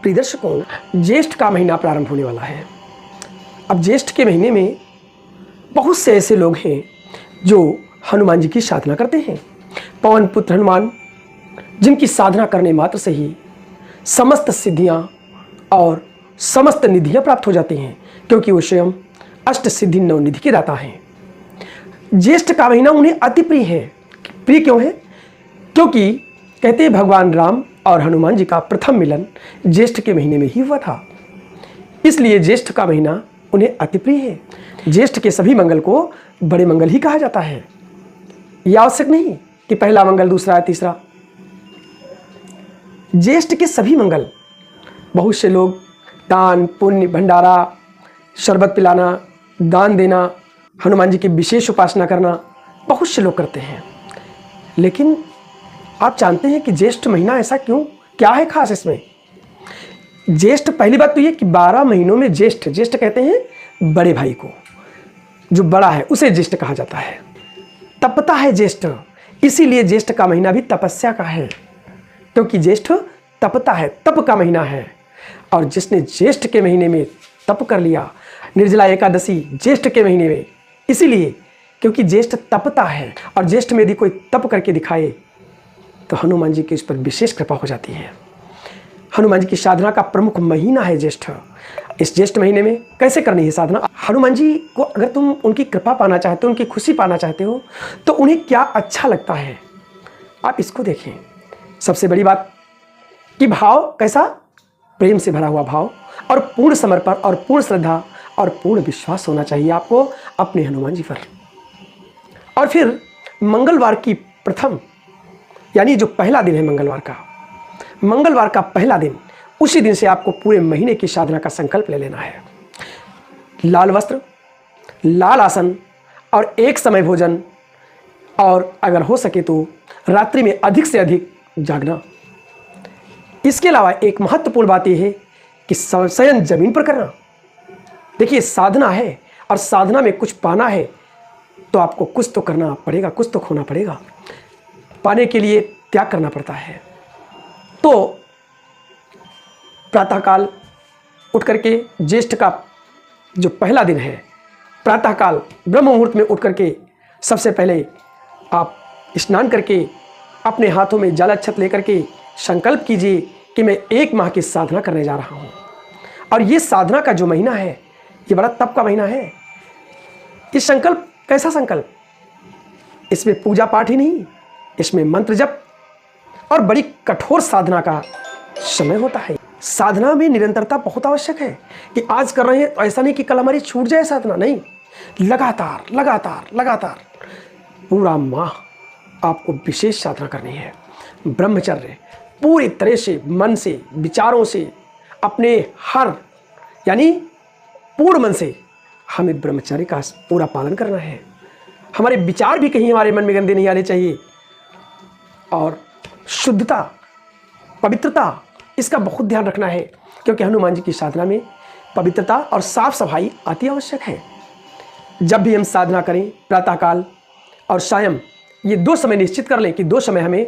प्रिय दर्शकों, ज्येष्ठ का महीना प्रारंभ होने वाला है। अब ज्येष्ठ के महीने में बहुत से ऐसे लोग हैं जो हनुमान जी की साधना करते हैं। पवन पुत्र हनुमान, जिनकी साधना करने मात्र से ही समस्त सिद्धियां और समस्त निधियां प्राप्त हो जाती हैं, क्योंकि वो स्वयं अष्ट सिद्धि नवनिधि के दाता हैं। ज्येष्ठ का महीना उन्हें अति प्रिय है। प्रिय क्यों है? क्योंकि कहते हैं भगवान राम और हनुमान जी का प्रथम मिलन ज्येष्ठ के महीने में ही हुआ था, इसलिए ज्येष्ठ का महीना उन्हें अति प्रिय है। ज्येष्ठ के सभी मंगल को बड़े मंगल ही कहा जाता है। यह आवश्यक नहीं कि पहला मंगल, दूसरा, तीसरा। ज्येष्ठ के सभी मंगल, बहुत से लोग दान, पुण्य, भंडारा, शरबत पिलाना, दान देना, हनुमान जी की विशेष उपासना करना बहुत से लोग करते हैं। लेकिन आप जानते हैं कि ज्येष्ठ महीना ऐसा क्यों, क्या है खास इसमें? ज्येष्ठ, पहली बात तो ये कि 12 महीनों में ज्येष्ठ, ज्येष्ठ कहते हैं बड़े भाई को, जो बड़ा है उसे ज्येष्ठ कहा जाता है। तपता है ज्येष्ठ, इसीलिए ज्येष्ठ का महीना भी तपस्या का है, क्योंकि ज्येष्ठ तपता है, तप का महीना है। और जिसने ज्येष्ठ के महीने में तप कर लिया, निर्जला एकादशी ज्येष्ठ के महीने में, इसीलिए क्योंकि ज्येष्ठ तपता है। और ज्येष्ठ में यदि कोई तप करके दिखाए तो हनुमान जी की इस पर विशेष कृपा हो जाती है। हनुमान जी की साधना का प्रमुख महीना है ज्येष्ठ। इस ज्येष्ठ महीने में कैसे करनी है साधना? हनुमान जी को अगर तुम उनकी कृपा पाना चाहते हो, उनकी खुशी पाना चाहते हो, तो उन्हें क्या अच्छा लगता है आप इसको देखें। सबसे बड़ी बात कि भाव कैसा? प्रेम से भरा हुआ भाव और पूर्ण समर्पण और पूर्ण श्रद्धा और पूर्ण विश्वास होना चाहिए आपको अपने हनुमान जी पर। और फिर मंगलवार की प्रथम, यानी जो पहला दिन है मंगलवार का पहला दिन, उसी दिन से आपको पूरे महीने की साधना का संकल्प ले लेना है। लाल वस्त्र, लाल आसन और एक समय भोजन, और अगर हो सके तो रात्रि में अधिक से अधिक जागना। इसके अलावा एक महत्वपूर्ण बात यह है कि शयन जमीन पर करना। देखिए, साधना है और साधना में कुछ पाना है तो आपको कुछ तो करना पड़ेगा, कुछ तो खोना पड़ेगा। पाने के लिए त्याग करना पड़ता है। तो प्रातःकाल उठ करके, ज्येष्ठ का जो पहला दिन है, प्रातःकाल ब्रह्म मुहूर्त में उठ करके सबसे पहले आप स्नान करके अपने हाथों में जल अक्षत लेकर के संकल्प कीजिए कि मैं 1 माह की साधना करने जा रहा हूँ। और ये साधना का जो महीना है, ये बड़ा तप का महीना है। इस संकल्प, कैसा संकल्प? इसमें पूजा पाठ ही नहीं, इसमें मंत्र जप और बड़ी कठोर साधना का समय होता है। साधना में निरंतरता बहुत आवश्यक है कि आज कर रहे हैं तो ऐसा नहीं कि कल हमारी छूट जाए साधना, नहीं। लगातार लगातार लगातार पूरा माह आपको विशेष साधना करनी है। ब्रह्मचर्य पूरी तरह से, मन से, विचारों से, अपने हर, यानी पूर्ण मन से हमें ब्रह्मचर्य का पूरा पालन करना है। हमारे विचार भी कहीं हमारे मन में गंदे नहीं आने चाहिए। और शुद्धता, पवित्रता, इसका बहुत ध्यान रखना है, क्योंकि हनुमान जी की साधना में पवित्रता और साफ सफाई अति आवश्यक है। जब भी हम साधना करें, प्रातःकाल और सायं, ये 2 समय निश्चित कर लें कि 2 समय हमें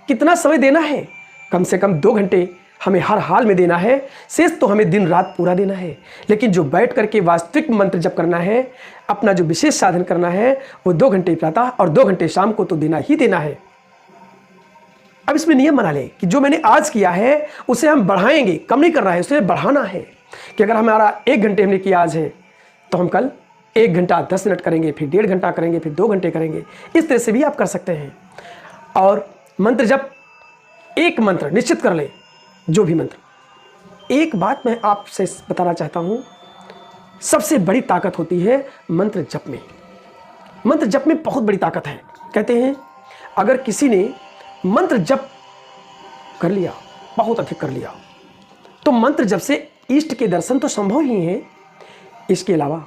कितना समय देना है। कम से कम 2 घंटे हमें हर हाल में देना है, शेष तो हमें दिन रात पूरा देना है। लेकिन जो बैठ करके वास्तविक मंत्र जप करना है, अपना जो विशेष साधन करना है, वो 2 घंटे प्रातः और 2 घंटे शाम को तो देना ही देना है। अब इसमें नियम बना लें कि जो मैंने आज किया है उसे हम बढ़ाएंगे, कम नहीं करना है, उसे बढ़ाना है। कि अगर हमारा 1 घंटे हमने किया आज है, तो हम कल 1 घंटा 10 मिनट करेंगे, फिर 1.5 घंटा करेंगे, फिर 2 घंटे करेंगे। इस तरह से भी आप कर सकते हैं। और मंत्र जप, एक मंत्र निश्चित कर ले, जो भी मंत्र। एक बात मैं आपसे बताना चाहता हूँ, सबसे बड़ी ताकत होती है मंत्र जप में। मंत्र जप में बहुत बड़ी ताकत है। कहते हैं अगर किसी ने मंत्र जप कर लिया, बहुत अधिक कर लिया, तो मंत्र जप से इष्ट के दर्शन तो संभव ही हैं। इसके अलावा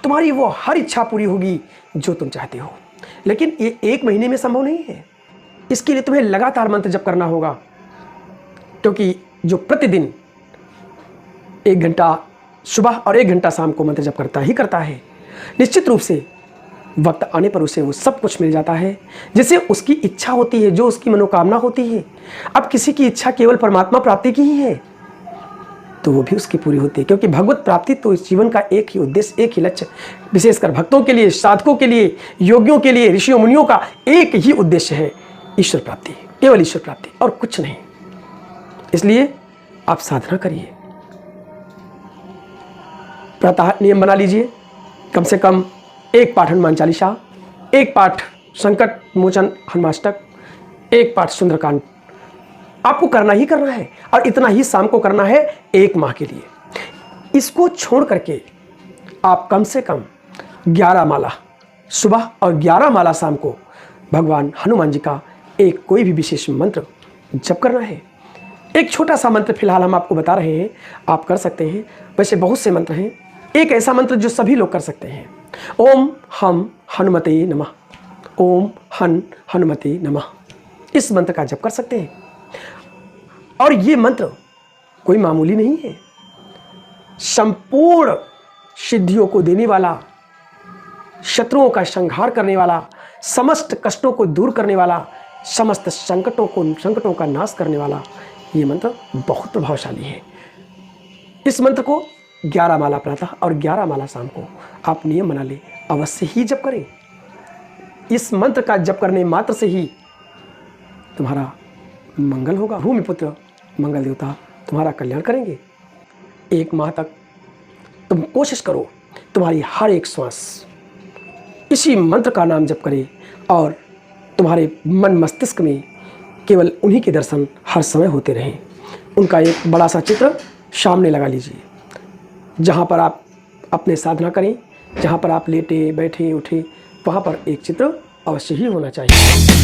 तुम्हारी वो हर इच्छा पूरी होगी जो तुम चाहते हो। लेकिन ये 1 महीने में संभव नहीं है। इसके लिए तुम्हें लगातार मंत्र जप करना होगा, क्योंकि जो प्रतिदिन 1 घंटा सुबह और 1 घंटा शाम को मंत्र जप करता ही करता है, निश्चित रूप से वक्त आने पर उसे वो सब कुछ मिल जाता है जिसे उसकी इच्छा होती है, जो उसकी मनोकामना होती है। अब किसी की इच्छा केवल परमात्मा प्राप्ति की ही है, तो वो भी उसकी पूरी होती है, क्योंकि भगवत प्राप्ति तो इस जीवन का एक ही उद्देश्य, एक ही लक्ष्य, विशेषकर भक्तों के लिए, साधकों के लिए, योगियों के लिए, ऋषियों मुनियों का एक ही उद्देश्य है, ईश्वर प्राप्ति, केवल ईश्वर प्राप्ति और कुछ नहीं। इसलिए आप साधना करिए, प्रातः नियम बना लीजिए, कम से कम 1 पाठ हनुमान चालीसा, 1 पाठ संकट मोचन हनुमाष्टक, 1 पाठ सुंदरकांड आपको करना ही करना है, और इतना ही शाम को करना है 1 माह के लिए। इसको छोड़ करके आप कम से कम 11 माला सुबह और 11 माला शाम को भगवान हनुमान जी का एक कोई भी विशेष मंत्र जप करना है। एक छोटा सा मंत्र फिलहाल हम आपको बता रहे हैं, आप कर सकते हैं। वैसे बहुत से मंत्र हैं, एक ऐसा मंत्र जो सभी लोग कर सकते हैं, ओम हम हनुमते नमः, ओम हनुमते नमः, इस मंत्र का जप कर सकते हैं। और ये मंत्र कोई मामूली नहीं है, संपूर्ण सिद्धियों को देने वाला, शत्रुओं का संहार करने वाला, समस्त कष्टों को दूर करने वाला, समस्त संकटों का नाश करने वाला ये मंत्र बहुत प्रभावशाली है। इस मंत्र को 11 माला प्रातः और 11 माला शाम को आप नियम बना ले, अवश्य ही जप करें। इस मंत्र का जप करने मात्र से ही तुम्हारा मंगल होगा। भूमिपुत्र मंगल देवता तुम्हारा कल्याण करेंगे। 1 माह तक तुम कोशिश करो, तुम्हारी हर एक श्वास इसी मंत्र का नाम जप करे, और तुम्हारे मन मस्तिष्क में केवल उन्हीं के दर्शन हर समय होते रहें। उनका एक बड़ा सा चित्र सामने लगा लीजिए, जहाँ पर आप अपने साधना करें, जहाँ पर आप लेटे बैठे उठे, वहाँ पर एक चित्र अवश्य ही होना चाहिए।